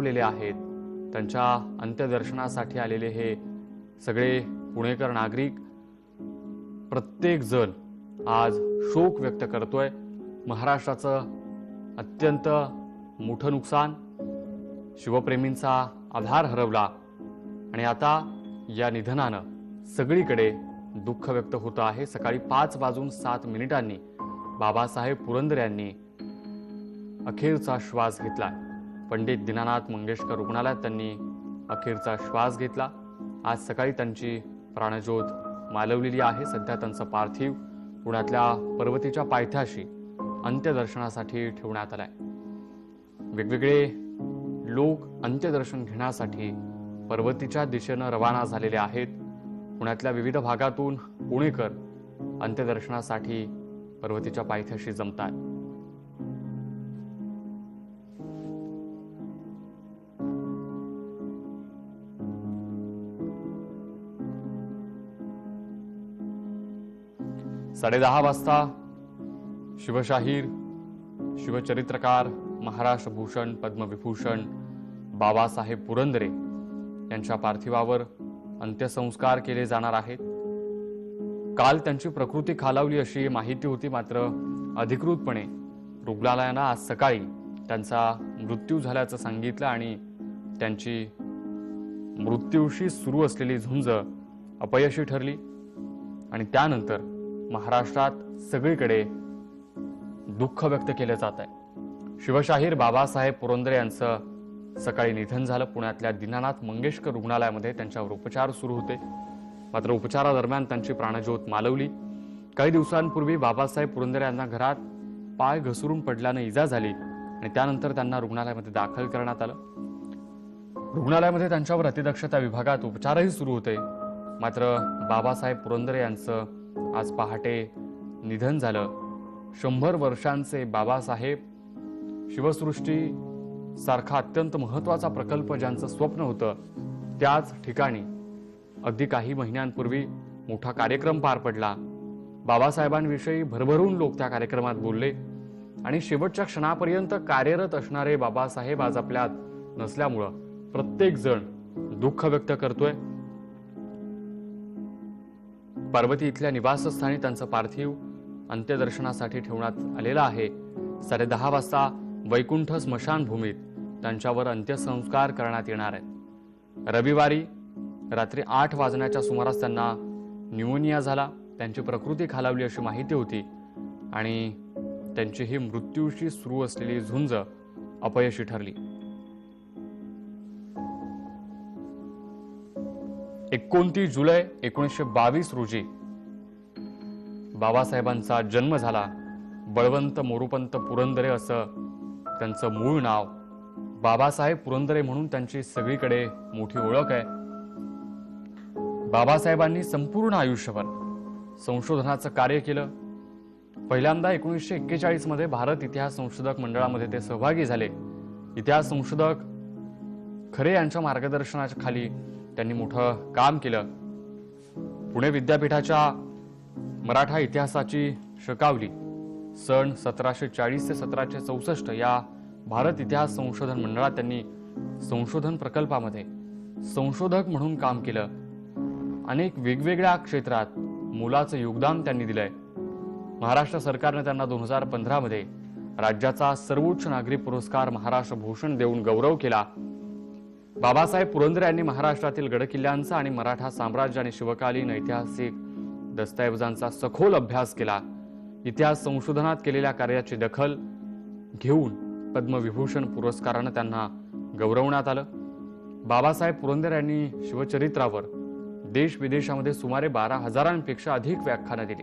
लेले आहेत। त्यांच्या अंत्यदर्शनासाठी आलेले हे सगळे पुणेकर नागरिक प्रत्येक जण आज शोक व्यक्त करतोय। महाराष्ट्राचं अत्यंत मोठं नुकसान, शिवप्रेमींचा आधार हरवला आणि आता या निधनानं सगळीकडे दुःख व्यक्त होत आहे। सकाळी 5:07 बाबासाहेब पुरंदरे यांनी अखेरचा श्वास घेतला। पंडित दीनानाथ मंगेशकर रुग्णालयात त्यांनी अखेरचा श्वास घेतला। आज सकाळी त्यांची प्राणज्योत मालवलेली आहे। सध्या त्यांचं पार्थिव पुण्यातल्या पर्वतीच्या पायथ्याशी अंत्यदर्शनासाठी ठेवण्यात आलंय। वेगवेगळे लोक अंत्यदर्शन घेण्यासाठी पर्वतीच्या दिशेनं रवाना झालेले आहेत। पुण्यातल्या विविध भागातून पुणेकर अंत्यदर्शनासाठी पर्वतीच्या पायथ्याशी जमतात। साडे 10 वाजता शिवशाहीर, शिवचरित्रकार, महाराष्ट्र भूषण, पद्मविभूषण बाबासाहेब पुरंदरे यांच्या पार्थिवावर अंत्यसंस्कार केले जाणार आहेत। काल त्यांची प्रकृती खालावली अशी माहिती होती, मात्र अधिकृतपणे रुग्णालयानं आज सकाळी त्यांचा मृत्यू झाल्याचं सांगितलं आणि त्यांची मृत्यूशी सुरू असलेली झुंज अपयशी ठरली आणि त्यानंतर महाराष्ट्रात सगळीकडे दुःख व्यक्त केलं जात आहे। शिवशाहीर बाबासाहेब पुरंदरे यांचं सकाळी निधन झालं। पुण्यातल्या दीनानाथ मंगेशकर रुग्णालयामध्ये त्यांच्यावर उपचार सुरू होते, मात्र उपचारादरम्यान त्यांची प्राणज्योत मालवली। काही दिवसांपूर्वी बाबासाहेब पुरंदरे यांना घरात पाय घसरून पडल्याने इजा झाली आणि त्यानंतर त्यांना रुग्णालयामध्ये दाखल करण्यात आलं। रुग्णालयामध्ये त्यांच्यावर अतिदक्षता विभागात उपचारही सुरू होते, मात्र बाबासाहेब पुरंदरे यांचं आज पहाटे निधन झालं। 100 वर्षांचे बाबासाहेब, शिवसृष्टी सारखा अत्यंत महत्त्वाचा प्रकल्प ज्यांचं स्वप्न होतं, त्याच ठिकाणी अगदी काही महिन्यांपूर्वी मोठा कार्यक्रम पार पडला। बाबासाहेबांविषयी भरभरून लोक त्या कार्यक्रमात बोलले आणि शेवटच्या क्षणापर्यंत कार्यरत असणारे बाबासाहेब आज आपल्यात नसल्यामुळं प्रत्येक जण दुःख व्यक्त करतोय। पर्वती इथल्या निवासस्थानी त्यांचं पार्थिव अंत्यदर्शनासाठी ठेवण्यात आलेलं आहे। 10:30 वाजता वैकुंठ स्मशानभूमीत त्यांच्यावर अंत्यसंस्कार करण्यात येणार आहेत। रविवारी रात्री 8 वाजण्याच्या सुमारास त्यांना न्यूमोनिया झाला, त्यांची प्रकृती खालावली अशी माहिती होती आणि त्यांची ही मृत्यूशी सुरू असलेली झुंज अपयशी ठरली। 29 जुलै 1922 रोजी बाबासाहेबांचा जन्म झाला। बळवंत मोरोपंत पुरंदरे असं त्यांचं मूळ नाव। बाबासाहेब पुरंदरे म्हणून त्यांची सगळीकडे मोठी ओळख आहे। बाबासाहेबांनी संपूर्ण आयुष्यभर संशोधनाचं कार्य केलं। पहिल्यांदा 1941 मध्ये भारत इतिहास संशोधक मंडळामध्ये ते सहभागी झाले। इतिहास संशोधक खरे यांच्या मार्गदर्शनाच्या खाली त्यांनी मोठं काम केलं। पुणे विद्यापीठाच्या मराठा इतिहासाची शकावली सन 1740 ते 1764 या भारत इतिहास संशोधन मंडळात त्यांनी संशोधन प्रकल्पामध्ये संशोधक म्हणून काम केलं। अनेक वेगवेगळ्या क्षेत्रात मोलाचं योगदान त्यांनी दिलंय। महाराष्ट्र सरकारने त्यांना 2015 मध्ये राज्याचा सर्वोच्च नागरी पुरस्कार महाराष्ट्र भूषण देऊन गौरव केला। बाबासाहेब पुरंदरे यांनी महाराष्ट्रातील गडकिल्ल्यांचा आणि मराठा साम्राज्य आणि शिवकालीन ऐतिहासिक दस्तऐवजांचा सखोल अभ्यास केला। इतिहास संशोधनात केलेल्या कार्याची दखल घेऊन पद्मविभूषण पुरस्काराने त्यांना गौरवण्यात आलं। बाबासाहेब पुरंदरे यांनी शिवचरित्रावर देश विदेशामध्ये सुमारे 12,000पेक्षा अधिक व्याख्यानं दिली।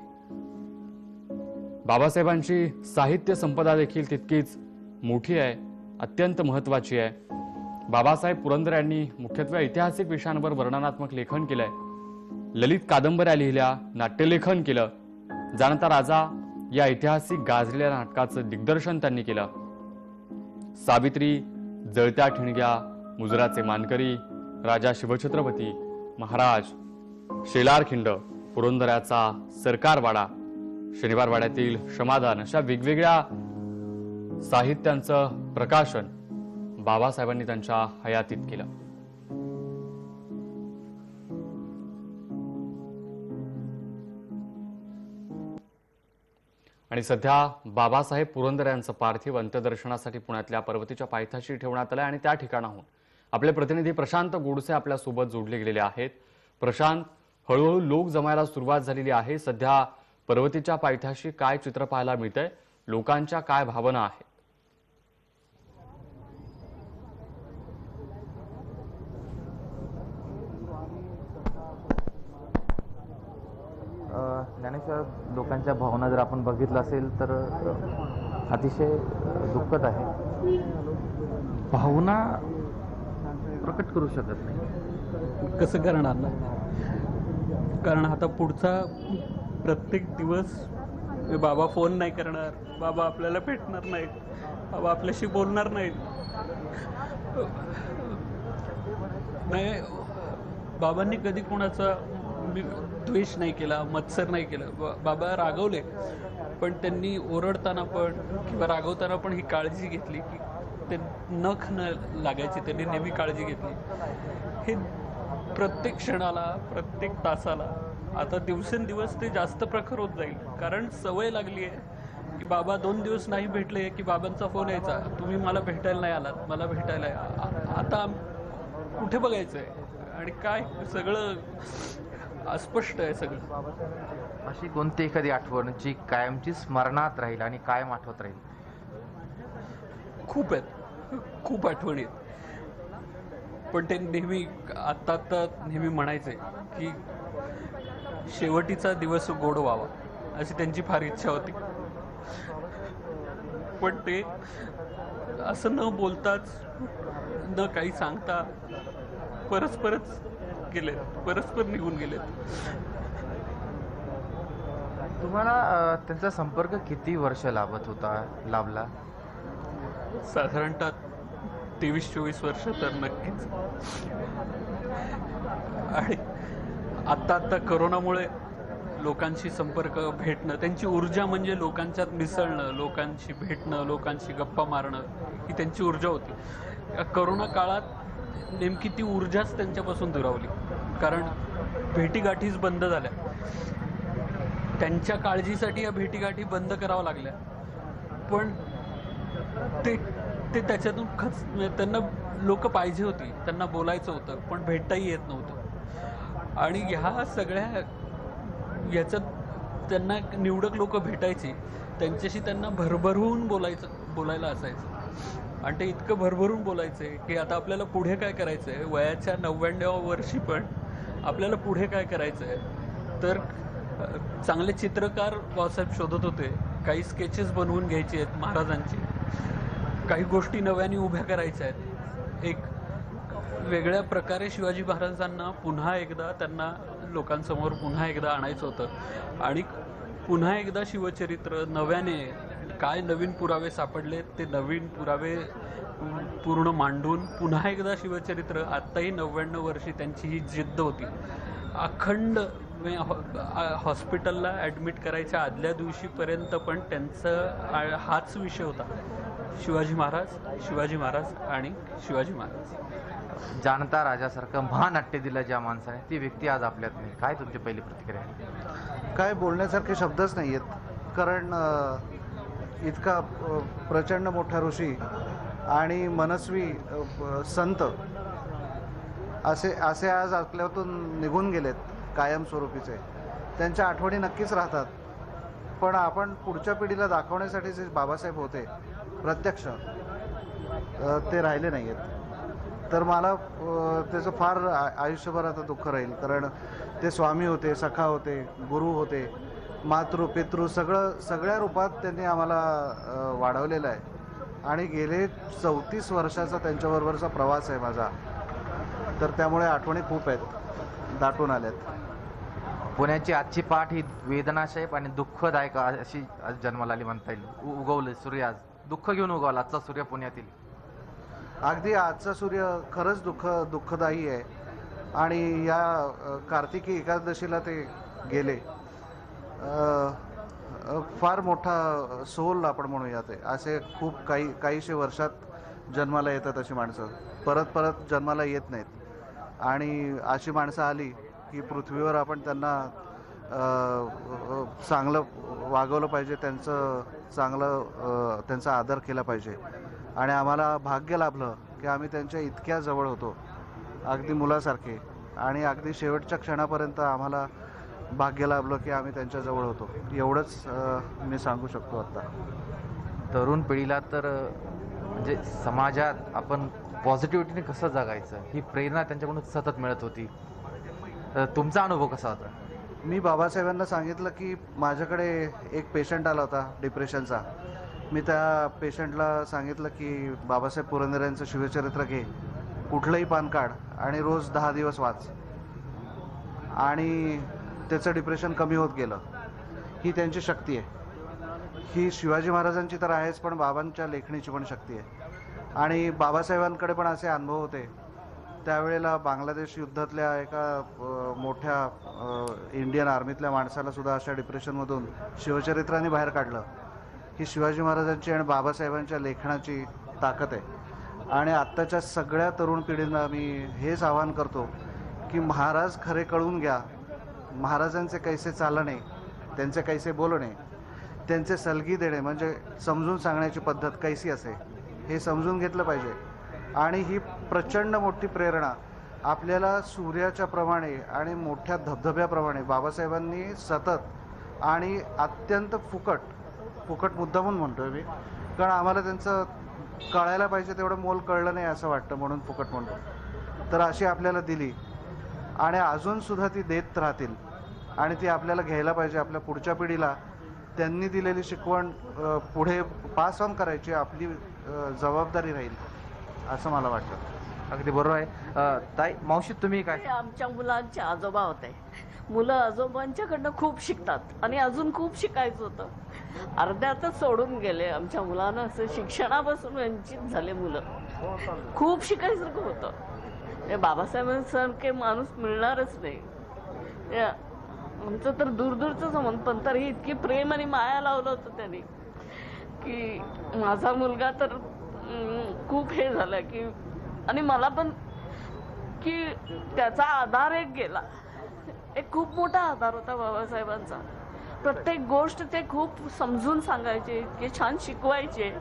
बाबासाहेबांची साहित्य संपदा देखील तितकीच मोठी आहे, अत्यंत महत्त्वाची आहे। बाबासाहेब पुरंदरे यांनी मुख्यत्वे ऐतिहासिक विषयांवर वर्णनात्मक लेखन केलंय। ललित कादंबऱ्या लिहिल्या, नाट्यलेखन केलं। जाणता राजा या ऐतिहासिक गाजलेल्या नाटकाचं दिग्दर्शन त्यांनी केलं। सावित्री, जळत्या ठिणग्या, मुजराचे मानकरी, राजा शिवछत्रपती, महाराज, शेलारखिंड, पुरंदऱ्याचा सरकारवाडा, शनिवारवाड्यातील क्षमादान अशा वेगवेगळ्या साहित्यांचं प्रकाशन बाबासाहेबांनी त्यांच्या हयातीत केलं. आणि सध्या बाबासाहेब पुरंदरे यांचं पार्थिव अंत्यदर्शनासाठी पुण्यातल्या पर्वतीच्या पायथ्याशी ठेवण्यात आलं आणि त्या ठिकाणाहून आपले प्रतिनिधी प्रशांत गोडसे आपल्या सोबत जोडले गेलेले आहेत. प्रशांत, हळूहळू लोक जमायला सुरुवात झालेली आहे. सध्या पर्वतीच्या पायथ्याशी काय चित्र पाहायला मिळतंय? लोकांच्या काय भावना आहेत? ज्ञानेश्वर, लोकांच्या भावना जर आपण बघितलं असेल तर अतिशय दुःखद आहे. भावना प्रकट करू शकत नाही. कसं करणार ना, कारण आता पुढचा प्रत्येक दिवस बाबा फोन नाही करणार, बाबा आपल्याला भेटणार नाहीत, बाबा आपल्याशी बोलणार नाहीत. नाही, बाबांनी कधी कोणाचा द्वेष नाही केला, मत्सर नाही केला. बाबा रागवले, पण त्यांनी ओरडताना पण किंवा रागवताना पण ही काळजी घेतली की ते नख न लागायची. त्यांनी नेहमी काळजी घेतली. हे प्रत्येक क्षणाला, प्रत्येक तासाला आता दिवसेंदिवस ते जास्त प्रखर होत जाईल. कारण सवय लागली आहे की बाबा 2 दिवस नाही भेटले की बाबांचा फोन यायचा, तुम्ही मला भेटायला नाही आलात, मला भेटायला आता कुठे बघायचं आहे आणि काय, सगळं अस्पष्ट आहे सगळं. अशी कोणती एखादी आठवण जी कायमची स्मरणात राहील आणि कायम आठवत राहील? खूप आहेत, खूप आठवणी आहेत. पण ते नेहमी आता नेहमी म्हणायचे की शेवटीचा दिवस गोड व्हावा, अशी त्यांची फार इच्छा होती. पण ते असं न बोलताच, न काही सांगता परस्परच गेलेत, परस्पर निघून गेलेत. तुम्हाला त्यांचा संपर्क किती वर्ष लाभला? साधारणतः 23-24 वर्ष तर नक्कीच. आणि आता करोनामुळे लोकांशी संपर्क भेटणं, त्यांची ऊर्जा म्हणजे लोकांच्यात मिसळणं, लोकांशी भेटणं, लोकांशी गप्पा मारणं, ही त्यांची ऊर्जा होती. करोना काळात नेमकी ती ऊर्जाच त्यांच्यापासून दुरावली. कारण भेटीगाठीच बंद झाल्या. त्यांच्या काळजीसाठी या भेटीगाठी बंद कराव्या लागल्या. पण ते त्याच्यातून त्यांना लोक पाहिजे होती, त्यांना बोलायचं होतं, पण भेटताही येत नव्हतं. आणि ह्या सगळ्या ह्याच्यात त्यांना निवडक लोक भेटायची, त्यांच्याशी त्यांना भरभरून बोलायला असायचं. आणि ते इतकं भरभरून बोलायचे की आता आपल्याला पुढे काय करायचं आहे, वयाच्या 99व्या वर्षी पण आपल्याला पुढे काय करायचं आहे. तर चांगले चित्रकार बाबासाहेब शोधत होते, काही स्केचेस बनवून घ्यायचे आहेत महाराजांची, काही गोष्टी नव्याने उभ्या करायच्या आहेत. एक वेगळ्या प्रकारे शिवाजी महाराजांना पुन्हा एकदा त्यांना लोकांसमोर पुन्हा एकदा आणायचं होतं. आणि पुन्हा एकदा शिवचरित्र नव्याने, काय नवीन पुरावे सापडले ते नवीन पुरावे पूर्ण मांडून पुन्हा एकदा शिवचरित्र. आत्ताही 99 वर्षी त्यांची ही जिद्द होती. अखंड हॉस्पिटलला ॲडमिट करायच्या आदल्या दिवशीपर्यंत पण त्यांचं हाच विषय होता, शिवाजी महाराज, शिवाजी महाराज आणि शिवाजी महाराज. जाणता राजासारखं महानाट्य दिलं ज्या माणसाने, ती व्यक्ती आज आपल्यात नाही. काय तुमची पहिली प्रतिक्रिया? काय बोलण्यासारखे शब्दच नाही आहेत. कारण इतका प्रचंड मोठा ऋषी आणि मनस्वी संत असे आज आपल्यातून निघून गेलेत कायमस्वरूपीचे. त्यांच्या आठवणी नक्कीच राहतात, पण आपण पुढच्या पिढीला दाखवण्यासाठी जे बाबासाहेब होते प्रत्यक्ष, ते राहिले नाही आहेत. तर मला त्याचं फार आयुष्यभर आता दुःख राहील. कारण ते स्वामी होते, सखा होते, गुरु होते, मातृ पितृ सगळ्या रूपात त्यांनी आम्हाला वाढवलेलं आहे. आणि गेले 34 वर्षाचा त्यांच्याबरोबरचा प्रवास आहे माझा. तर त्यामुळे आठवणी खूप आहेत, दाटून आल्यात. पुण्याची आजची पाठ ही वेदनाशय आणि दुःखदायक अशी आज जन्माला आली म्हणता येईल. उगवलं सूर्य, आज दुःख घेऊन उगवला आजचा सूर्य पुण्यातील. अगदी आजचा सूर्य खरंच दुःखदायी आहे. आणि या कार्तिकी एकादशीला ते गेले. फार मोठा सोल आपण म्हणूया. ते असे खूप काहीशे वर्षात जन्माला येतात अशी माणसं परत परत जन्माला येत नाहीत. आणि अशी माणसं आली की पृथ्वीवर आपण त्यांना चांगलं वागवलं पाहिजे, त्यांचा आदर केला पाहिजे. आणि आम्हाला भाग्य लाभलं की आम्ही त्यांच्या इतक्या जवळ होतो, अगदी मुलासारखे. आणि अगदी शेवटच्या क्षणापर्यंत आम्हाला भाग्य लाभलं की आम्ही त्यांच्याजवळ होतो. एवढंच मी सांगू शकतो आत्ता. तरुण पिढीला तर म्हणजे समाजात आपण पॉझिटिव्हिटीने कसं जगायचं ही प्रेरणा त्यांच्याकडून सतत मिळत होती. तर तुमचा अनुभव कसा होता? मी बाबासाहेबांना सांगितलं की माझ्याकडे एक पेशंट आला होता डिप्रेशनचा. मी त्या पेशंटला सांगितलं की बाबासाहेब पुरंदरे यांचं शिवचरित्र घे, कुठलंही पान काढ आणि रोज 10 दिवस वाच. आणि त्याचं डिप्रेशन कमी होत गेलं. ही त्यांची शक्ती आहे. ही शिवाजी महाराजांची तर आहेच, पण बाबांच्या लेखणीची पण शक्ती आहे. आणि बाबासाहेबांकडे पण असे अनुभव होते. त्यावेळेला बांगलादेश युद्धातल्या एका मोठ्या इंडियन आर्मीतल्या माणसाला सुद्धा अशा डिप्रेशनमधून शिवचरित्राने बाहेर काढलं. ही शिवाजी महाराजांची आणि बाबासाहेबांच्या लेखनाची ताकद आहे. आणि आत्ताच्या सगळ्या तरुण पिढींना मी हेच आवाहन करतो की महाराज खरे कळून घ्या. महाराजांचे कैसे चालणे, त्यांचे कैसे बोलणे, त्यांचे सलगी देणे म्हणजे समजून सांगण्याची पद्धत कैसी असे हे समजून घेतलं पाहिजे. आणि ही प्रचंड मोठी प्रेरणा आपल्याला सूर्याच्या प्रमाणे आणि मोठ्या धबधब्याप्रमाणे बाबासाहेबांनी सतत आणि अत्यंत फुकट मुद्दामून म्हणतोय मी, कारण आम्हाला त्यांचं कळायला पाहिजे तेवढं मोल कळलं नाही असं वाटतं म्हणून फुकट म्हणतो. तर अशी आपल्याला दिली आणि अजूनसुद्धा ती देत राहतील. आणि ती आपल्याला घ्यायला पाहिजे. आपल्या पुढच्या पिढीला त्यांनी दिलेली शिकवण पुढे पास ऑन करायची आपली जबाबदारी राहील असं मला वाटतं. अगदी बरोबर आहे. ताई, मावशी तुम्ही काय? आमच्या मुलांचे आजोबा होते. मुलं आजोबांच्याकडनं खूप शिकतात आणि अजून खूप शिकायचं होतं. अर्ध्यातच सोडून गेले. आमच्या मुलांना असं शिक्षणापासून वंचित झाले मुलं. खूप शिकायसारखं होतं. हे बाबासाहेबांसारखे माणूस मिळणारच नाही. आमचं तर दूरदूरचं संबंध, पण तरीही इतकी प्रेम आणि माया लावलं होतं त्यांनी की माझा मुलगा तर खूप हे झालं की, आणि मला पण की त्याचा आधार एक गेला. एक खूप मोठा आधार होता बाबासाहेबांचा. प्रत्येक गोष्ट ते खूप समजून सांगायचे, इतके छान शिकवायचे.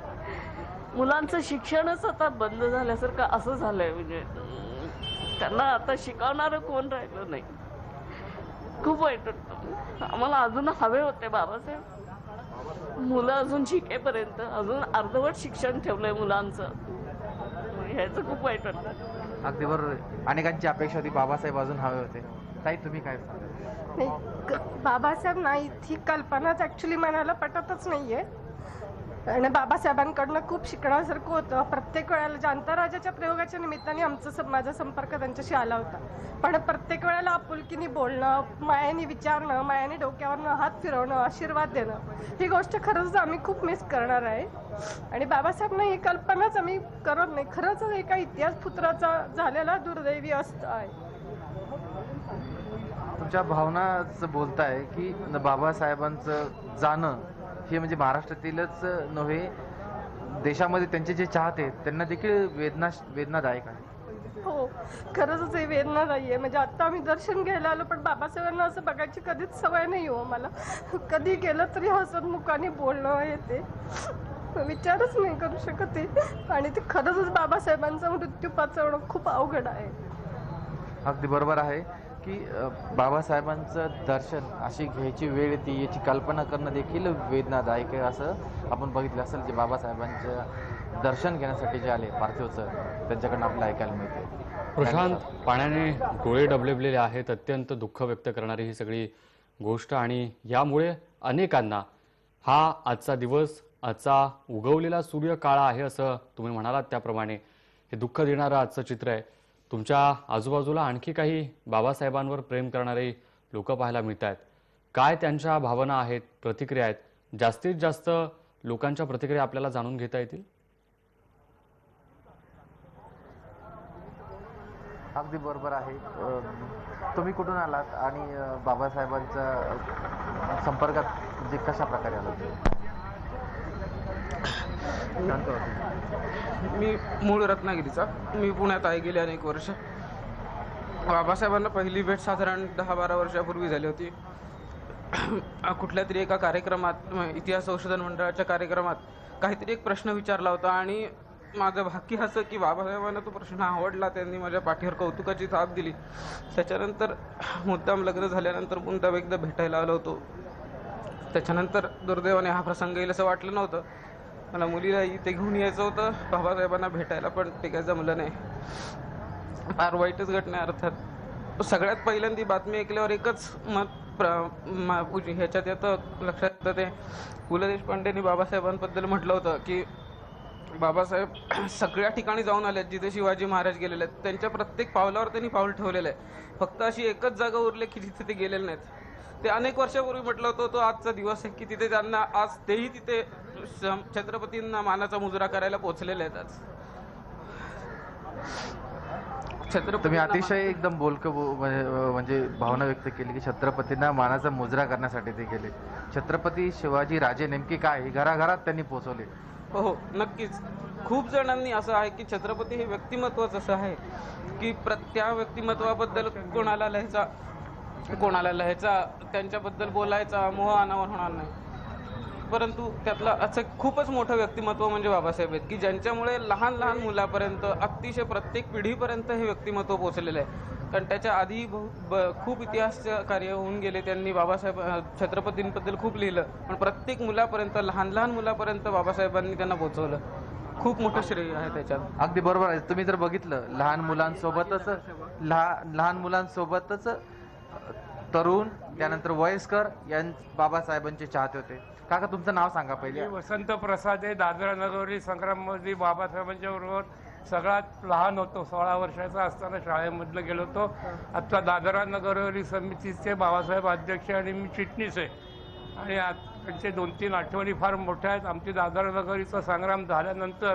मुलांचं शिक्षणच आता बंद झाल्यासारखं असं झालंय. म्हणजे त्यांना आता शिकवणारं कोण राहिलं नाही. खूप वाईट वाटतं. आम्हाला अजून हवे होते बाबासाहेब. मुलं अजून शिकेपर्यंत अजून अर्धवट शिक्षण ठेवलंय मुलांचं. ह्याचं खूप वाईट वाटतं. अगदी बरोबर. अनेकांची अपेक्षा होती बाबासाहेब अजून हवे होते. ताई, तुम्ही काय सांगा? नाही, बाबासाहेब नाही, ही कल्पनाच ॲक्च्युली मनाला पटतच नाही आहे. आणि बाबासाहेबांकडनं खूप शिकण्यासारखं होतं. प्रत्येक वेळेला जांताराजाच्या प्रयोगाच्या निमित्ताने माझा संपर्क त्यांच्याशी आला होता. पण प्रत्येक वेळेला आपुलकीने बोलणं, मायाने विचारणं, मायाने डोक्यावरनं हात फिरवणं, आशीर्वाद देणं, ही गोष्ट खरंच आम्ही खूप मिस करणार आहे. आणि बाबासाहेबांना ही कल्पनाच आम्ही करत नाही. खरंच एका इतिहास पुत्राचा झालेला दुर्दैवी असतं आहे. तुमच्या भावनाच बोलताय की बाबासाहेबांचं जाणं हे म्हणजे महाराष्ट्रातीलच नव्हे, देशामध्ये त्यांचे जे चाहते त्यांना देखील वेदनादायक आहे. हो, खरंच हे वेदनादायी आहे. म्हणजे आता आम्ही दर्शन घ्यायला आलो, पण बाबासाहेबांना असं बघायची कधीच सवय नाही हो मला. कधी गेलं तरी हसतमुखाने बोलणं येते, विचारच नाही करू शकत आहे. आणि ते खरंच बाबासाहेबांचा मृत्यू पचवणं खूप अवघड आहे. अगदी बरोबर आहे की बाबासाहेबांचं दर्शन अशी घ्यायची वेळ येते याची कल्पना करणं देखील वेदनादायक आहे. असं आपण बघितलं असेल जे बाबासाहेबांचं दर्शन घेण्यासाठी जे आले पार्थिवचं, त्यांच्याकडनं आपल्याला ऐकायला मिळते. प्रशांत, पाण्याने डोळे डबलेले आहेत. अत्यंत दुःख व्यक्त करणारी ही सगळी गोष्ट. आणि यामुळे अनेकांना हा आजचा दिवस, आजचा उगवलेला सूर्य काळा आहे असं तुम्ही म्हणालात त्याप्रमाणे हे दुःख देणारं आजचं चित्र आहे. तुमच्या आजूबाजूला आणखी काही बाबासाहेबांवर प्रेम करणारे लोक पाहायला मिळत आहेत. काय त्यांच्या भावना आहेत, प्रतिक्रिया आहेत? जास्तीत जास्त लोकांच्या प्रतिक्रिया आपल्याला जाणून घेता येतील. अगदी बरोबर आहे. तुम्ही कुठून आलात आणि बाबासाहेबांच्या संपर्कात म्हणजे कशा प्रकारे आलात? शांत होते. मी मूळ रत्नागिरीचा. मी पुण्यात आहे गेले अनेक वर्ष. बाबासाहेबांना पहिली भेट साधारण 10-12 वर्षापूर्वी झाली होती. कुठल्या तरी एका कार्यक्रमात, इतिहास संशोधन मंडळाच्या कार्यक्रमात काहीतरी एक प्रश्न विचारला होता आणि माझं भाग्य असं की बाबासाहेबांना तो प्रश्न आवडला. त्यांनी माझ्या पाठीवर कौतुकाची थाप दिली. त्याच्यानंतर मुद्दाम लग्न झाल्यानंतर मुद्दाम एकदा भेटायला आलो होतो. त्याच्यानंतर दुर्दैवाने हा प्रसंग येईल असं वाटलं नव्हतं. मला मुलीला इथे घेऊन यायचं होतं बाबासाहेबांना भेटायला, पण ते काय जमलं नाही. फार वाईटच घटना आहे अर्थात. सगळ्यात पहिल्यांदी बातमी ऐकल्यावर एकच मत ह्याच्यात येतं, लक्षात येतं, ते पु ल देशपांडेंनी बाबासाहेबांबद्दल म्हटलं होतं की बाबासाहेब सगळ्या ठिकाणी जाऊन आले आहेत जिथे शिवाजी महाराज गेलेले आहेत. त्यांच्या प्रत्येक पावलावर त्यांनी पाऊल ठेवलेलं आहे. फक्त अशी एकच जागा उरली की तिथे ते गेलेले नाहीत. ते अनेक वर्षापूर्वी म्हटलं होतं, तो आजचा दिवस आहे की तिथे त्यांना आज तेही तिथे छत्रपतींना मानाचा मुजरा करायला पोहोचलेले आहेत. आज तुम्ही अतिशय एकदम बोलकं म्हणजे भावना व्यक्त केली की छत्रपतींना मानाचा मुजरा करण्यासाठी ते गेले. छत्रपती शिवाजी राजे नेमके काय घराघरात त्यांनी पोहोचवले. हो, नक्कीच. खूप जणांनी असं आहे की छत्रपती हे व्यक्तिमत्वच असं आहे की त्या व्यक्तिमत्वाबद्दल कोणाला लिहायचा, त्यांच्याबद्दल बोलायचा मोह अनावर होणार नाही. परंतु त्यातलं असं खूपच मोठं व्यक्तिमत्व म्हणजे बाबासाहेब आहेत की ज्यांच्यामुळे लहान लहान मुलापर्यंत, अतिशय प्रत्येक पिढीपर्यंत हे व्यक्तिमत्व पोचलेलं आहे. कारण त्याच्या आधी खूप इतिहास कार्य होऊन गेले. त्यांनी बाबासाहेब छत्रपतींबद्दल खूप लिहिलं, पण प्रत्येक मुलापर्यंत, लहान लहान मुलापर्यंत बाबासाहेबांनी त्यांना पोचवलं. खूप मोठं श्रेय आहे त्याच्यात. अगदी बरोबर आहे. तुम्ही जर बघितलं लहान मुलांसोबतच तरुण, त्यानंतर वयस्कर बाबासाहेबांचे चाहते होते. काका तुमचं नाव सांगा पहिले. मी वसंत प्रसाद आहे. दादरा नगरी संग्राममध्ये बाबासाहेबांच्या बरोबर सगळ्यात लहान होतो. 16 वर्षाचा असताना शाळेमधलं गेलो होतो. आता दादरा नगरवरी समितीचे बाबासाहेब अध्यक्ष आणि मी चिटणीस आहे. आणि त्यांचे 2-3 आठवणी फार मोठ्या आहेत. आमची दादरा नगरीचा संग्राम झाल्यानंतर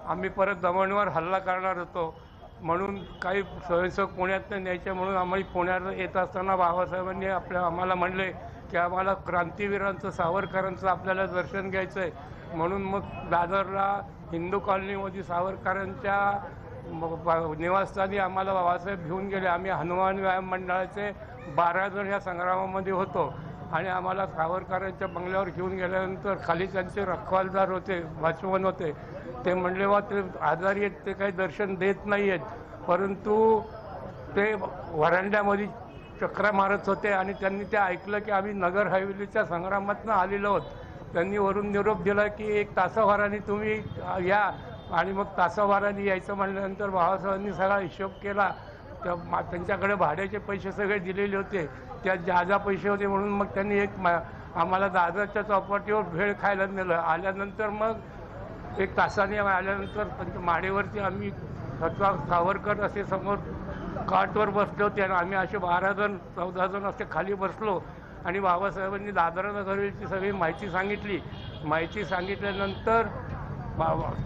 आम्ही परत दमणवर हल्ला करणार होतो, म्हणून काही स्वयंसेवक पुण्यातनं न्यायचे, म्हणून आम्ही पुण्याला येत असताना बाबासाहेबांनी आम्हाला म्हणले की आम्हाला क्रांतीवीरांचं, सावरकरांचं आपल्याला दर्शन घ्यायचं आहे. म्हणून मग दादरला हिंदू कॉलनीमध्ये सावरकरांच्या निवासस्थानी आम्हाला बाबासाहेब घेऊन गेले. आम्ही हनुमान व्यायाम मंडळाचे 12 जण या संग्रामामध्ये होतो आणि आम्हाला सावरकरांच्या बंगल्यावर घेऊन गेल्यानंतर खाली त्यांचे रखवालदार होते, वॉचमन होते. ते म्हणले वा ते आजारी आहेत, ते काही दर्शन देत नाही आहेत, परंतु ते व्हरांड्यामध्ये चक्रा मारत होते आणि त्यांनी ते ऐकलं की आम्ही नगर हवेलीच्या संग्रामातनं आलेलो आहोत. त्यांनी वरून निरोप दिला की 1 तासाभराने तुम्ही या, आणि मग तासाभराने यायचं म्हणल्यानंतर बाबासाहेबांनी सगळा हिशोब केला. त्यांच्याकडे भाड्याचे पैसे सगळे दिलेले होते, त्यात ज्या पैसे होते, म्हणून मग त्यांनी आम्हाला दादरच्या चौपाटीवर भेळ खायला नेलं. आल्यानंतर मग 1 तासाने आल्यानंतर त्यांच्या माडीवरती आम्ही सावरकर असे समोर काटवर बसले होते आणि आम्ही असे 12 जण 14 जण असे खाली बसलो आणि बाबासाहेबांनी दादरा नगरची सगळी माहिती सांगितली. माहिती सांगितल्यानंतर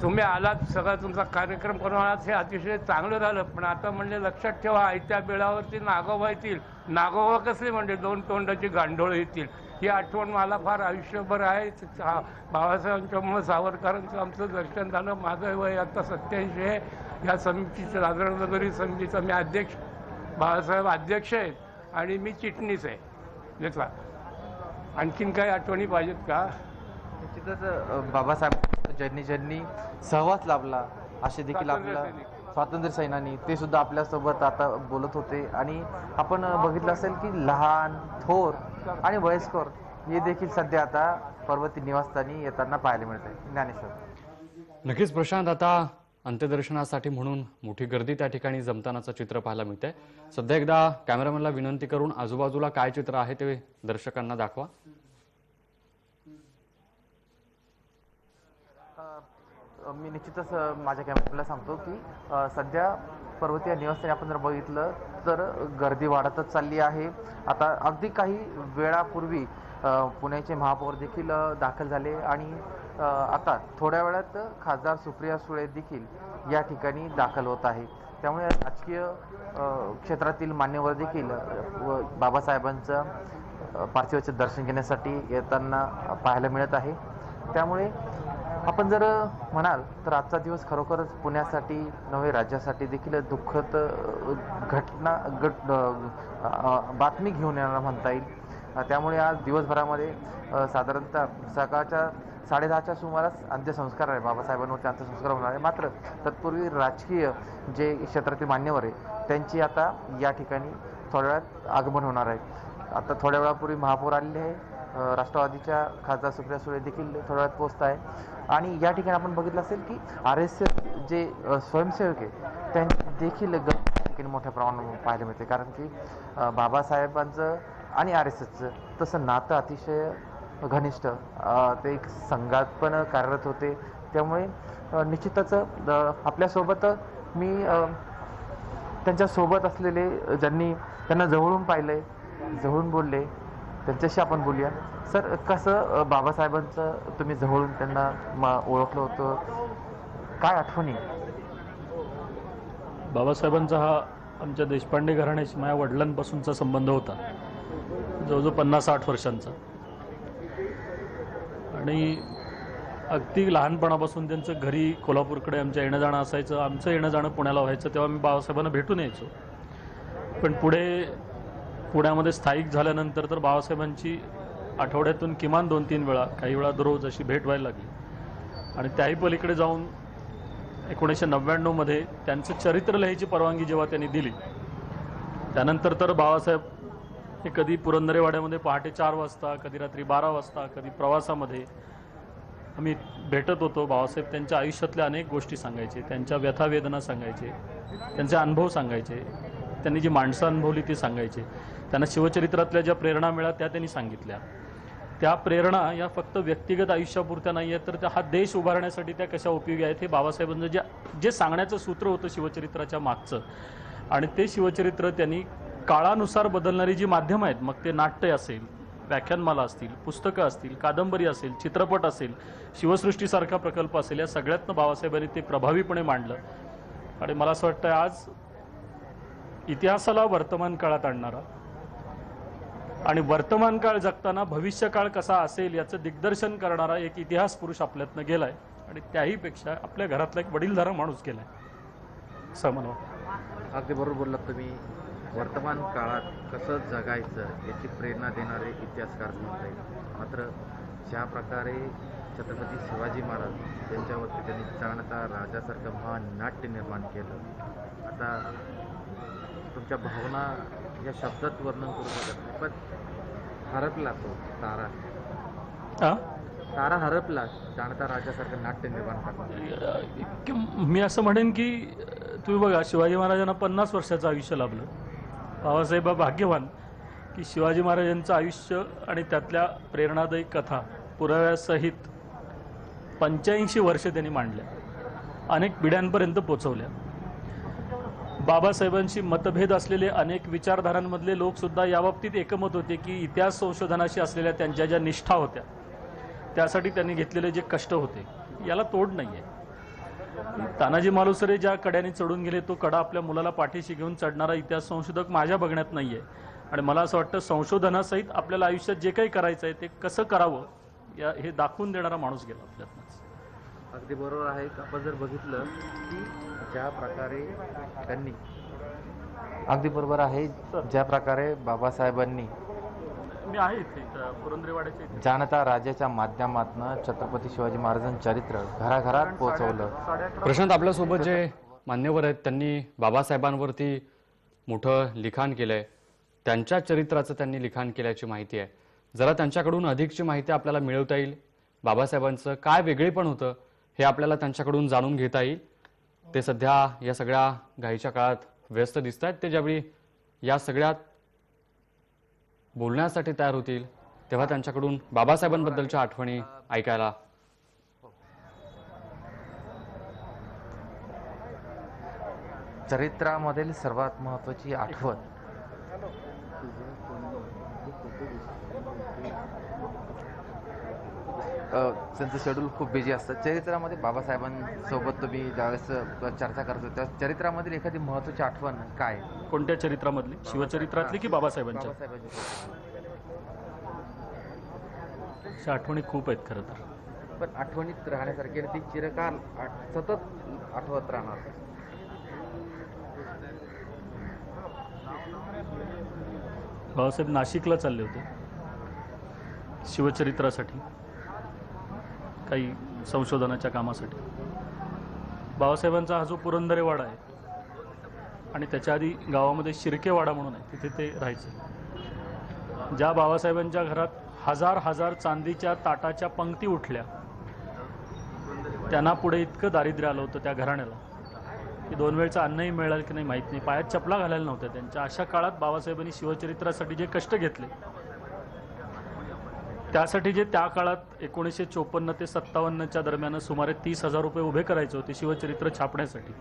तुम्ही आलात, सगळा तुमचा कार्यक्रम करून आलात, हे अतिशय चांगलं झालं, पण आता म्हणजे लक्षात ठेवा आयत्या बेळावरती नागोबा येतील. नागोबा कसले म्हणजे 2 तोंडाची गांडोळं येतील. ही आठवण मला फार आयुष्यभर आहे. बाबासाहेबांच्यामुळं सावरकरांचं आमचं दर्शन झालं. माझं वय आता 87 आहे. या समितीचं, दादरा नगरी समितीचा मी अध्यक्ष, बाबासाहेब अध्यक्ष आहेत आणि मी चिटणीस आहे. घेतला. आणखीन काही आठवणी पाहिजेत का? निश्चितच बाबासाहेब ज्यांनी सहवास लाभला असे देखील आपल्या स्वातंत्र्य सैनानी, ते सुद्धा आपल्यासोबत आता बोलत होते. आणि आपण बघितलं असेल की लहान, थोर आणि वयस्कर हे देखील सध्या आता पर्वती निवासस्थानी येताना पाहायला मिळत आहे. ज्ञानेश्वर. नक्कीच प्रशांत, आता अंत्यदर्शनासाठी म्हणून मोठी गर्दी त्या ठिकाणी जमतानाचं चित्र पाहायला मिळतंय. सध्या एकदा कॅमेरामॅनला विनंती करून आजूबाजूला काय चित्र आहे ते दर्शकांना दाखवा. मी निश्चितच माझ्या कॅमेऱ्याला सांगतो की सध्या पर्वतीय निवासस्थानी आपण जर बघितलं तर गर्दी वाढतच चालली आहे. आता अगदी काही वेळापूर्वी पुण्याचे महापौर देखील दाखल झाले आणि आता थोड्या वेळात खासदार सुप्रिया सुळे देखील या ठिकाणी दाखल होत आहे. त्यामुळे राजकीय क्षेत्रातील मान्यवर देखील बाबासाहेबांचं पार्थिवाचे दर्शन घेण्यासाठी येताना पाहायला मिळत आहे. त्यामुळे आपण जर म्हणाल तर आजचा दिवस खरोखरच पुण्यासाठी नव्हे राज्यासाठी देखील दुःखद बातमी घेऊन येणारा म्हणता येईल. त्यामुळे आज दिवसभरामध्ये साधारणतः सकाळच्या 10:30च्या सुमारास अंत्यसंस्कार आहे, बाबासाहेबांवरती अंत्यसंस्कार होणार आहे. मात्र तत्पूर्वी राजकीय जे क्षेत्रातील मान्यवर आहे त्यांची आता या ठिकाणी थोड्या वेळात आगमन होणार आहे. आता थोड्या वेळापूर्वी महापौर आलेले आहे, राष्ट्रवादीच्या खासदार सुप्रिया सुळे देखील थोड्या वेळात पोहोचत आहे. आणि या ठिकाणी आपण बघितलं असेल की RSS जे स्वयंसेवक आहे त्यांची देखील गर्दी मोठ्या प्रमाणात पाहायला मिळते. कारण की बाबासाहेबांचं आणि RSSचं तसं नातं अतिशय घनिष्ठ, ते एक संघात पण कार्यरत होते. त्यामुळे निश्चितच आपल्यासोबत मी त्यांच्यासोबत असलेले ज्यांनी त्यांना जवळून पाहिलंय, जवळून बोलले, त्यांच्याशी आपण बोलूया. सर, कसं बाबासाहेबांचं तुम्ही जवळून त्यांना ओळखलं होतं, काय आठवणी? बाबासाहेबांचा हा आमच्या देशपांडे घराण्याशी माझ्या वडिलांपासूनचा संबंध होता, जवळजवळ 50-60 वर्षांचा. आणि अगदी लहानपणापासून त्यांचं घरी कोल्हापूरकडे आमचं येणं जाणं असायचं. आमचं येणं जाणं पुण्याला व्हायचं, तेव्हा मी बाबासाहेबांना भेटून यायचो. पण पुण्यामध्ये स्थायिक झाल्यानंतर तर बाबासाहेबांची आठवड्यातून किमान 2-3 वेळा, काही वेळा दररोज अशी भेट व्हायला लागली. आणि त्याही पलीकडे जाऊन 1999 मध्ये त्यांचं चरित्र लिहायची परवानगी जेव्हा त्यांनी दिली, त्यानंतर तर बाबासाहेब हे कधी पुरंदरेवाड्यामध्ये पहाटे 4 वाजता, कधी रात्री 12 वाजता, कधी प्रवासामध्ये आम्ही भेटत होतो. बाबासाहेब त्यांच्या आयुष्यातल्या अनेक गोष्टी सांगायचे, त्यांच्या व्यथावेदना सांगायचे, त्यांचे अनुभव सांगायचे, त्यांनी जी माणसं अनुभवली ती सांगायचे. त्यांना शिवचरित्रातल्या ज्या प्रेरणा मिळाल्या त्या त्यांनी सांगितल्या. त्या प्रेरणा या फक्त व्यक्तिगत आयुष्यापुरत्या नाही आहेत, तर त्या हा देश उभारण्यासाठी त्या कशा उपयोगी आहेत हे बाबासाहेबांचं जे सांगण्याचं सूत्र होतं शिवचरित्राच्या मागचं. आणि ते शिवचरित्र त्यांनी काळानुसार बदलणारी जी माध्यमं आहेत, मग ते नाट्य असेल, व्याख्यानमाला असतील, पुस्तकं असतील, कादंबरी असेल, चित्रपट असेल, शिवसृष्टीसारखा प्रकल्प असेल, या सगळ्यातनं बाबासाहेबांनी ते प्रभावीपणे मांडलं. आणि मला असं वाटतं आज इतिहासाला वर्तमान काळात आणणारा आणि वर्तमान काळ जगताना भविष्यकाळ कसा असेल याचं दिग्दर्शन करणारा एक इतिहास पुरुष आपल्यातनं गेलाय. आणि त्याहीपेक्षा आपल्या घरातला एक वडीलधारा माणूस गेलाय असं मला वाटतं. अगदी बरोबर बोललात तुम्ही. वर्तमान काळात कसं जगायचं याची प्रेरणा देणारे इतिहासकार म्हणता येईल. मात्र ज्या प्रकारे छत्रपती शिवाजी महाराज यांच्यावरती त्यांनी जाणता राजासारखं महानाट्य निर्माण केलं, आता तुमच्या भावना या शब्दात वर्णन करू शकत नाही, पण हरपला तो तारा हरपला जाणता राजासारखं नाट्य निर्माण करणार. मी असं म्हणेन की तुम्ही बघा, शिवाजी महाराजांना 50 वर्षाचं आयुष्य लाभलं. बाबासाहेब भाग्यवान की शिवाजी महाराजांचं आयुष्य आणि त्यातल्या प्रेरणादायी कथा पुराव्यासहित 85 वर्ष त्यांनी मांडल्या, अनेक पिढ्यांपर्यंत पोचवल्या. बाबासाहेबांशी मतभेद असलेले अनेक विचारधारांमधले लोकसुद्धा याबाबतीत एकमत होते की इतिहास संशोधनाशी असलेल्या त्यांच्या ज्या निष्ठा होत्या त्यासाठी त्यांनी घेतलेले जे कष्ट होते याला तोड नाही आहे. तानाजी मालुसरे ज्या कड्याने चढून गेले तो कडा आपल्या मुलाला पाठीशी घेऊन चढणारा इतिहास संशोधक माझ्या बघण्यात नाही आहे. आणि मला असं वाटतं संशोधनासहित आपल्याला आयुष्यात जे काही करायचं आहे ते कसं करावं हे दाखवून देणारा माणूस गेला आपल्यातनंच. अगदी बरोबर आहे. आपण जर बघितलं की ज्या प्रकारे त्यांनी, अगदी बरोबर आहे, ज्या प्रकारे बाबासाहेबांनी मी आहे इथे पुरंदरेवाड्याच्या इथे जाणता राजाच्या माध्यमातून छत्रपती शिवाजी महाराजांचं चरित्र घराघरात पोहोचवलं. प्रशांत, आपल्यासोबत जे मान्यवर आहेत त्यांनी बाबासाहेबांवरती मोठं लिखाण केलंय, त्यांच्या चरित्राचं त्यांनी लिखाण केल्याची माहिती आहे. जरा त्यांच्याकडून अधिकची माहिती आपल्याला मिळवता येईल. बाबासाहेबांचं काय वेगळेपण होतं हे आपल्याला त्यांच्याकडून जाणून घेता येईल. ते सध्या या सगळ्या घाईच्या काळात व्यस्त दिसत आहेत. ते ज्यावेळी या सगळ्यात बोलण्यासाठी तयार होतील तेव्हा त्यांच्याकडून बाबासाहेबांबद्दलच्या आठवणी ऐकायला. चरित्रामधील सर्वात महत्त्वाची आठवण त्यांचं शेड्यूल खूप बिझी असतं. चरित्रामध्ये बाबासाहेबांसोबत तुम्ही ज्यावेळेस चर्चा करतो त्या चरित्रामधील एखादी महत्त्वाची आठवण काय? कोणत्या चरित्रामधली? शिवचरित्रातली की बाबासाहेबांच्या? बाबासाहेबांची आठवणी खूप आहेत खरं तर. पण आठवणीत राहण्यासारखी आणि ती चिरकाल सतत आठवत राहणार. बाबासाहेब नाशिकला चालले होते शिवचरित्रासाठी, काही संशोधनाच्या कामासाठी. बाबासाहेबांचा हा जो पुरंदरेवाडा आहे आणि त्याच्या आधी गावामध्ये शिर्केवाडा म्हणून आहे, तिथे ते राहायचे. ज्या बाबासाहेबांच्या घरात हजार हजार चांदीच्या ताटाच्या पंक्ती उठल्या, त्यांना पुढे इतकं दारिद्र्य आलं होतं त्या घराण्याला की 2 वेळचं अन्नही मिळालं की नाही माहीत नाही, पायात चपला घालायला नव्हत्या त्यांच्या. अशा काळात बाबासाहेबांनी शिवचरित्रासाठी जे कष्ट घेतले, त्यासाठी जे त्या काळात 1954 ते 57च्या दरम्यान सुमारे 30,000 रुपये उभे करायचे होते शिवचरित्र छापण्यासाठी,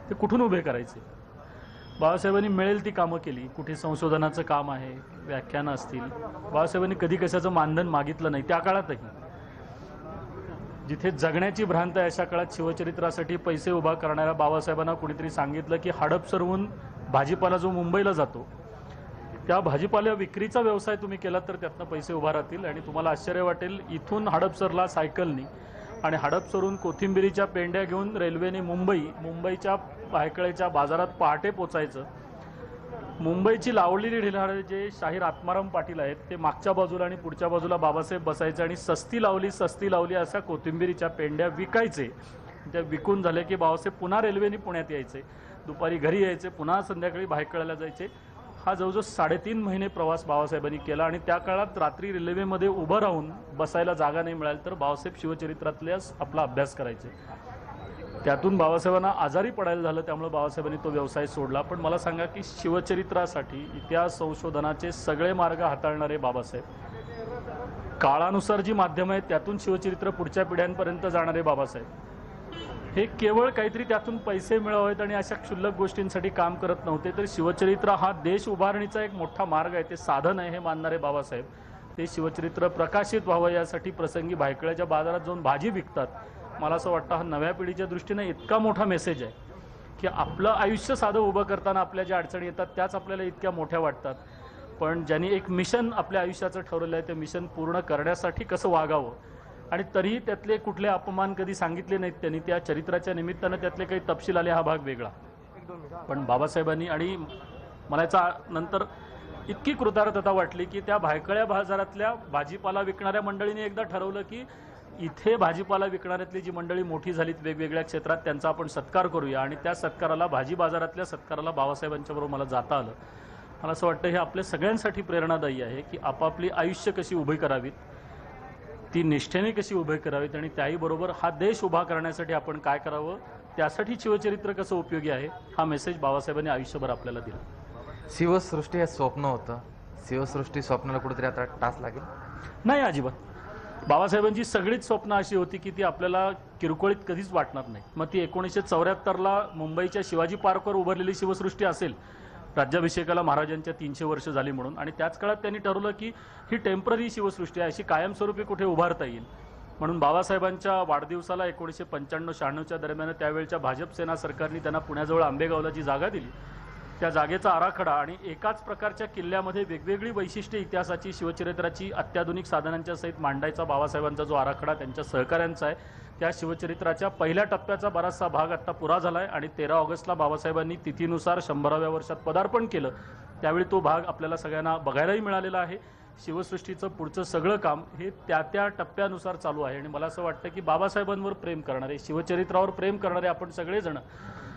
ते कुठून उभे करायचे? बाबासाहेबांनी मिळेल ती कामं केली. कुठे संशोधनाचं काम आहे, व्याख्यानं असतील. बाबासाहेबांनी कधी कशाचं मानधन मागितलं नाही त्या काळातही. जिथे जगण्याची भ्रांत आहे अशा काळात शिवचरित्रासाठी पैसे उभा करणाऱ्या बाबासाहेबांना कुणीतरी सांगितलं की हडपसरहून भाजीपाला जो मुंबईला जातो, त्या भाजीपाला विक्रीचा व्यवसाय तुम्ही केलात तर त्यातनं पैसे उभा राहतील. आणि तुम्हाला आश्चर्य वाटेल, इथून हडपसरला सायकलनी आणि हडपसरहून कोथिंबिरीच्या पेंड्या घेऊन रेल्वेने मुंबईच्या भायखळ्याच्या बाजारात पहाटे पोचायचं. मुंबईची लावलेली ढिलाडे जे शाहीर आत्माराम पाटील आहेत, ते मागच्या बाजूला आणि पुढच्या बाजूला बाबासाहेब बसायचे आणि सस्ती लावली अशा कोथिंबिरीच्या पेंड्या विकायचे. त्या विकून झाल्या की बाबासाहेब पुन्हा रेल्वेने पुण्यात यायचे, दुपारी घरी यायचे, पुन्हा संध्याकाळी भायखळ्याला जायचे. हा जवळजवळ 3.5 महिने प्रवास बाबासाहेबांनी केला. आणि त्या काळात रात्री रेल्वेमध्ये उभं राहून बसायला जागा नाही मिळाली तर बाबासाहेब शिवचरित्रातल्याच आपला अभ्यास करायचे. त्यातून बाबासाहेबांना आजारी पडायला झालं, त्यामुळे बाबासाहेबांनी तो व्यवसाय सोडला. पण मला सांगा की शिवचरित्रासाठी इतिहास संशोधनाचे सगळे मार्ग हाताळणारे बाबासाहेब, काळानुसार जी माध्यमं आहेत त्यातून शिवचरित्र पुढच्या पिढ्यांपर्यंत जाणारे बाबासाहेब, हे केवळ काहीतरी त्यातून पैसे मिळवावेत आणि अशा क्षुल्लक गोष्टींसाठी काम करत नव्हते. तर शिवचरित्र हा देश उभारणीचा एक मोठा मार्ग आहे, ते साधन आहे हे मानणारे बाबासाहेब, ते शिवचरित्र प्रकाशित व्हावं यासाठी प्रसंगी भायखळ्याच्या बाजारात जाऊन भाजी विकतात. मला असं वाटतं हा नव्या पिढीच्या दृष्टीने इतका मोठा मेसेज आहे की आपलं आयुष्य साधं उभं करताना आपल्या ज्या अडचणी येतात त्याच आपल्याला इतक्या मोठ्या वाटतात. पण ज्यांनी एक मिशन आपल्या आयुष्याचं ठरवलं आहे, ते मिशन पूर्ण करण्यासाठी कसं वागावं आणि तरीही त्यातले कुठले अपमान कधी सांगितले नाहीत त्यांनी. त्या चरित्राच्या निमित्तानं त्यातले काही तपशील आले, हा भाग वेगळा. पण बाबासाहेबांनी, आणि मला याचा नंतर इतकी कृतज्ञता वाटली की त्या भायखळ्या बाजारातल्या भाजीपाला विकणाऱ्या मंडळीने एकदा ठरवलं की इथे भाजीपाला विकणाऱ्यातली जी मंडळी मोठी झालीत वेगवेगळ्या क्षेत्रात, त्यांचा आपण सत्कार करूया. आणि त्या सत्काराला, भाजी बाजारातल्या सत्काराला बाबासाहेबांच्या बरोबर मला जाता आलं. मला असं वाटतं हे आपल्या सगळ्यांसाठी प्रेरणादायी आहे की आपापली आयुष्य कशी उभी करावीत, ती निष्ठेने कशी उभी करावीत, आणि त्याही बरोबर हा देश उभा करण्यासाठी आपण काय करावं, त्यासाठी शिवचरित्र कसं उपयोगी आहे, हा मेसेज बाबासाहेबांनी आयुष्यभर आपल्याला दिला. शिवसृष्टी हे स्वप्न होतं, शिवसृष्टी स्वप्नाला कुठेतरी आता टाच लागेल? नाही, अजिबात. बाबासाहेबांची सगळीच स्वप्न अशी होती की ती आपल्याला किरकोळीत कधीच वाटणार नाही. मग ती 1974ला मुंबईच्या शिवाजी पार्कवर उभारलेली शिवसृष्टी असेल, राज्याभिषेकाला महाराजांच्या 300 वर्ष झाली म्हणून, आणि त्याच काळात त्यांनी ठरवलं की ही टेम्पररी शिवसृष्टी आहे, अशी कायमस्वरूपी कुठे उभारता येईल. म्हणून बाबासाहेबांच्या वाढदिवसाला 1995-96च्या दरम्यान त्यावेळच्या भाजप सेना सरकारने त्यांना पुण्याजवळ आंबेगावला जी जागा दिली, त्या जागेचा आराखडा आणि एकाच प्रकारच्या किल्ल्यामध्ये वेगवेगळी वैशिष्ट्ये इतिहासाची, शिवचरित्राची, अत्याधुनिक साधनांच्या सहित मांडायचा बाबासाहेबांचा जो आराखडा त्यांच्या सहकाऱ्यांचा आहे, त्या शिवचरित्राच्या पहिल्या टप्प्याचा बराचसा भाग आता पुरा झाला आहे. आणि 13 ऑगस्टला बाबासाहेबांनी तिथीनुसार 100व्या वर्षात पदार्पण केलं, त्यावेळी तो भाग आपल्याला सगळ्यांना बघायलाही मिळालेला आहे. शिवसृष्टीचं पुढचं सगळं काम हे त्या टप्प्यानुसार चालू आहे. आणि मला असं वाटतं की बाबासाहेबांवर प्रेम करणारे, शिवचरित्रावर प्रेम करणारे आपण सगळेजण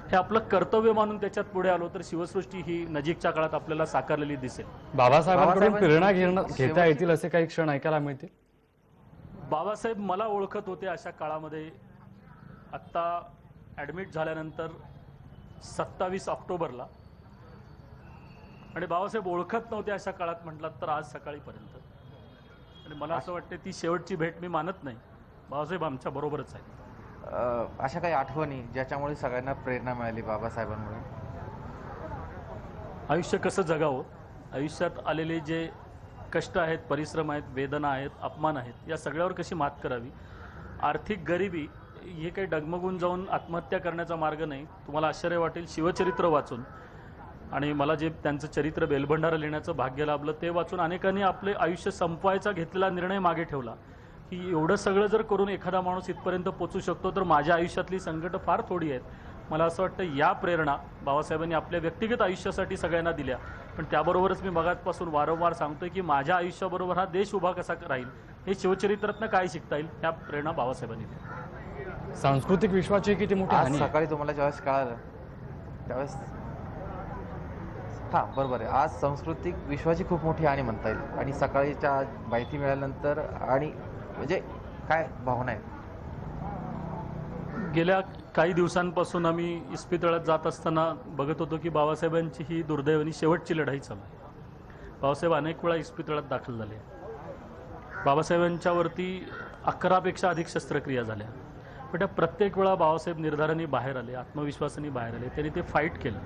हे आपलं कर्तव्य मानून त्याच्यात पुढे आलो तर शिवसृष्टी ही नजीकच्या काळात आपल्याला साकारलेली दिसेल. बाबासाहेबांकडून प्रेरणा घेता येतील असे काही क्षण ऐकायला मिळतील? बाबासाहेब मला ओळखत होते अशा काळामध्ये. आत्ता ॲडमिट झाल्यानंतर 27 ऑक्टोबरला, आणि बाबासाहेब ओळखत नव्हते अशा काळात म्हटलात तर आज सकाळीपर्यंत. आणि मला असं वाटतं ती शेवटची भेट मी मानत नाही, बाबासाहेब आमच्या बरोबरच आहे. अशा काही आठवणी ज्याच्यामुळे सगळ्यांना प्रेरणा मिळाली बाबासाहेबांमुळे? आयुष्य कसं जगावं, आयुष्यात आलेले जे कष्ट आहेत, परिश्रम आहेत, वेदना आहेत, अपमान आहेत, या सगळ्यावर कशी मात करावी. आर्थिक गरिबी हे काही डगमगून जाऊन आत्महत्या करण्याचा मार्ग नाही. तुम्हाला आश्चर्य वाटेल, शिवचरित्र वाचून आणि मला जे त्यांचं चरित्र बेलभंडारा लिहिण्याचं भाग्य लाभलं ते वाचून अनेकांनी आपले आयुष्य संपवायचा घेतलेला निर्णय मागे ठेवला की एवढं सगळं जर करून एखादा माणूस इथपर्यंत पोचू शकतो तर माझ्या आयुष्यातली संकटं फार थोडी आहेत. मला असं वाटतं या प्रेरणा बाबासाहेबांनी आपल्या व्यक्तिगत आयुष्यासाठी सगळ्यांना दिल्या, पण त्याबरोबरच मी मगाचपासून वारंवार सांगतोय की माझ्या आयुष्याबरोबर हा देश उभा कसा राहील, हे शिवचरित्रातनं काय शिकता येईल, ह्या प्रेरणा बाबासाहेबांनी दिल्या. सांस्कृतिक विश्वाची किती मोठी आज हानी आहे. सकाळी तुम्हाला ज्यावेळेस कळालं त्यावेळेस हां बरोबर आहे, आज सांस्कृतिक विश्वाची खूप मोठी हानी म्हणता येईल. आणि सकाळीच्या माहिती मिळाल्यानंतर आणि म्हणजे काय भावना आहेत? गेल्या काही दिवसांपासून आम्ही इस्पितळात जात असताना बघत होतो की बाबासाहेबांची ही दुर्दैवानी शेवटची लढाई चालू आहे. बाबासाहेब अनेक वेळा इस्पितळात दाखल झाले. बाबासाहेबांच्यावरती 11पेक्षा अधिक शस्त्रक्रिया झाल्या, पण त्या प्रत्येक वेळा बाबासाहेब निर्धाराने बाहेर आले, आत्मविश्वासाने बाहेर आले, त्यांनी ते फाईट केलं.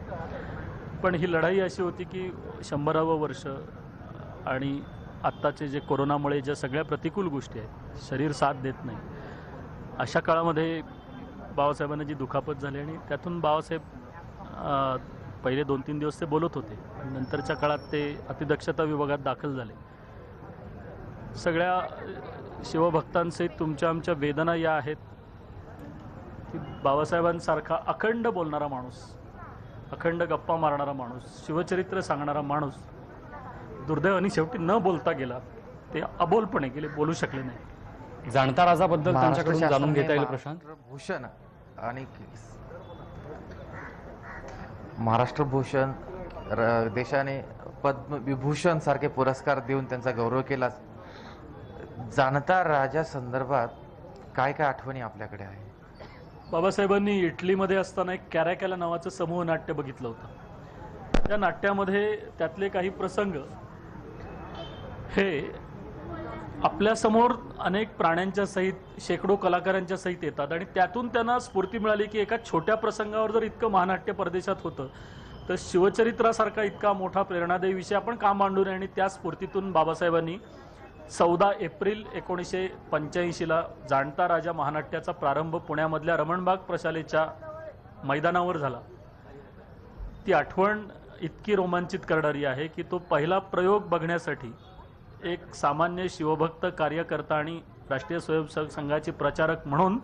पण ही लढाई अशी होती की 100वे वर्ष आणि आत्ताचे जे कोरोनामुळे ज्या सगळ्या प्रतिकूल गोष्टी आहेत, शरीर साथ देत नाही, अशा काळामध्ये बाबासाहेबांना जी दुखापत झाली आणि त्यातून बाबासाहेब पहिले 2-3 दिवस ते बोलत होते, नंतरच्या काळात ते अतिदक्षता विभागात दाखल झाले. सगळ्या शिवभक्तांसहित तुमच्या आमच्या वेदना या आहेत की बाबासाहेबांसारखा अखंड बोलणारा माणूस, अखंड गप्पा मारणारा माणूस, शिवचरित्र सांगणारा माणूस दुर्दैवाने शेवटी न बोलता गेला. ते अबोलपणे गेले, बोलू शकले नाही. जाणता राजाबद्दल त्यांच्याकडून महाराष्ट्र जाणून घेता येईल शासनाने प्रशांत. भूषण आणि महाराष्ट्रभूषण देशाने पद्मविभूषण सारखे पुरस्कार देऊन त्यांचा गौरव केला. जाणता राजा संदर्भात काय काय आठवणी आपल्याकडे आहे? बाबासाहेबांनी इटलीमध्ये असताना एक कॅरॅकॅला नावाचं समूह नाट्य बघितलं होतं. त्या नाट्यामध्ये त्यातले काही प्रसंग हे आपल्यासमोर अनेक प्राण्यांच्या सहित, शेकडो कलाकारांच्या सहित येतात आणि त्यातून त्यांना स्फूर्ती मिळाली की एका छोट्या प्रसंगावर जर इतकं महानाट्य परदेशात होतं तर शिवचरित्रासारखा इतका मोठा प्रेरणादायी विषय आपण का मांडू नये. आणि त्या स्फूर्तीतून बाबासाहेबांनी 14 एप्रिल 1985ला जाणता राजा महानाट्याचा प्रारंभ पुण्यामधल्या रमणबाग प्रशालेच्या मैदानावर झाला. ती आठवण इतकी रोमांचित करणारी आहे की तो पहिला प्रयोग बघण्यासाठी एक सामान्य शिवभक्त कार्यकर्ता आणि राष्ट्रीय स्वयंसेवक संघाचे प्रचारक म्हणून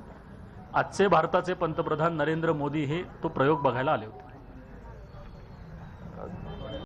आजचे भारताचे पंतप्रधान नरेंद्र मोदी हे तो प्रयोग बघायला आले होते.